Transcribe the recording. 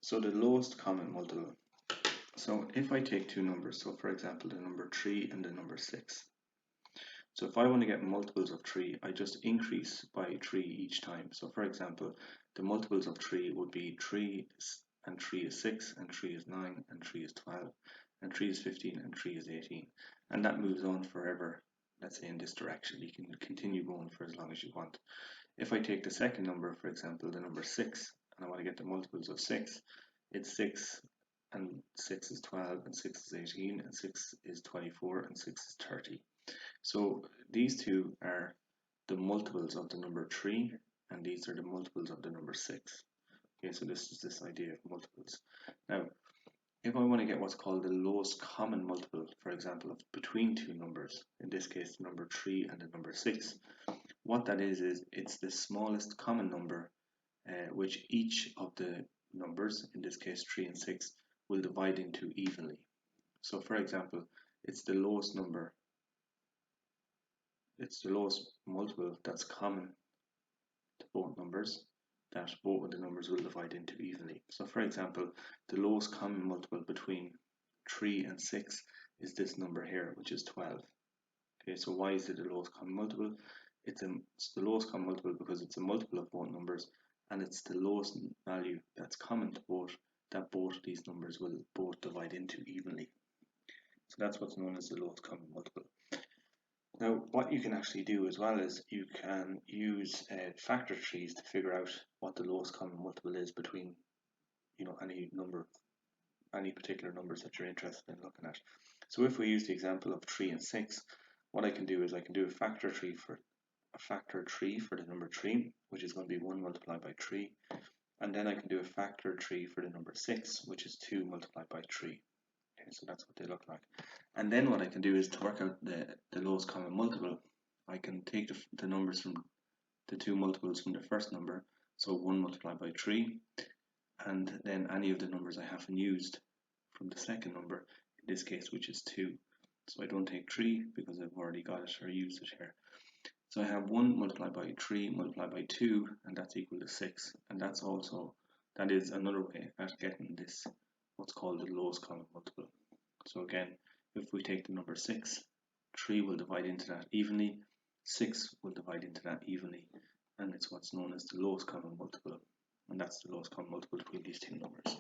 So the lowest common multiple. So if I take two numbers, so for example the number 3 and the number 6. So if I want to get multiples of 3, I just increase by 3 each time. So for example, the multiples of 3 would be 3 and 3 is 6, and 3 is 9, and 3 is 12, and 3 is 15, and 3 is 18. And that moves on forever, let's say in this direction. You can continue going for as long as you want. If I take the second number, for example, the number 6, and I want to get the multiples of 6, it's 6, and 6 is 12, and 6 is 18, and 6 is 24, and 6 is 30. So these two are the multiples of the number 3, and these are the multiples of the number 6. Okay, so this is this idea of multiples. Now, if I want to get what's called the lowest common multiple, for example, of between two numbers, in this case the number 3 and the number 6, what that is it's the smallest common number which each of the numbers, in this case 3 and 6, will divide into evenly. So for example, it's the lowest number, it's the lowest multiple that's common to both numbers that both of the numbers will divide into evenly. So for example, the lowest common multiple between 3 and 6 is this number here, which is 12. Okay, so why is it the lowest common multiple? It's the lowest common multiple because it's a multiple of both numbers, and it's the lowest value that's common to both, that both of these numbers will both divide into evenly. So that's what's known as the lowest common multiple. Now, what you can actually do as well is you can use factor trees to figure out what the lowest common multiple is between, any number, any particular numbers that you're interested in looking at. So if we use the example of 3 and 6, what I can do is I can do a factor tree for the number 3, which is going to be 1 multiplied by 3, and then I can do a factor tree for the number 6, which is 2 multiplied by 3. Okay, so that's what they look like. And then what I can do is to work out the lowest common multiple, I can take the numbers from the two multiples from the first number, so 1 multiplied by 3, and then any of the numbers I haven't used from the second number, in this case, which is 2. So I don't take 3 because I've already got it or used it here. So I have 1 multiplied by 3 multiplied by 2, and that's equal to 6. And that is another way of getting this, what's called the lowest common multiple. So again, if we take the number 6, 3 will divide into that evenly, 6 will divide into that evenly, and it's what's known as the lowest common multiple. And that's the lowest common multiple between these two numbers.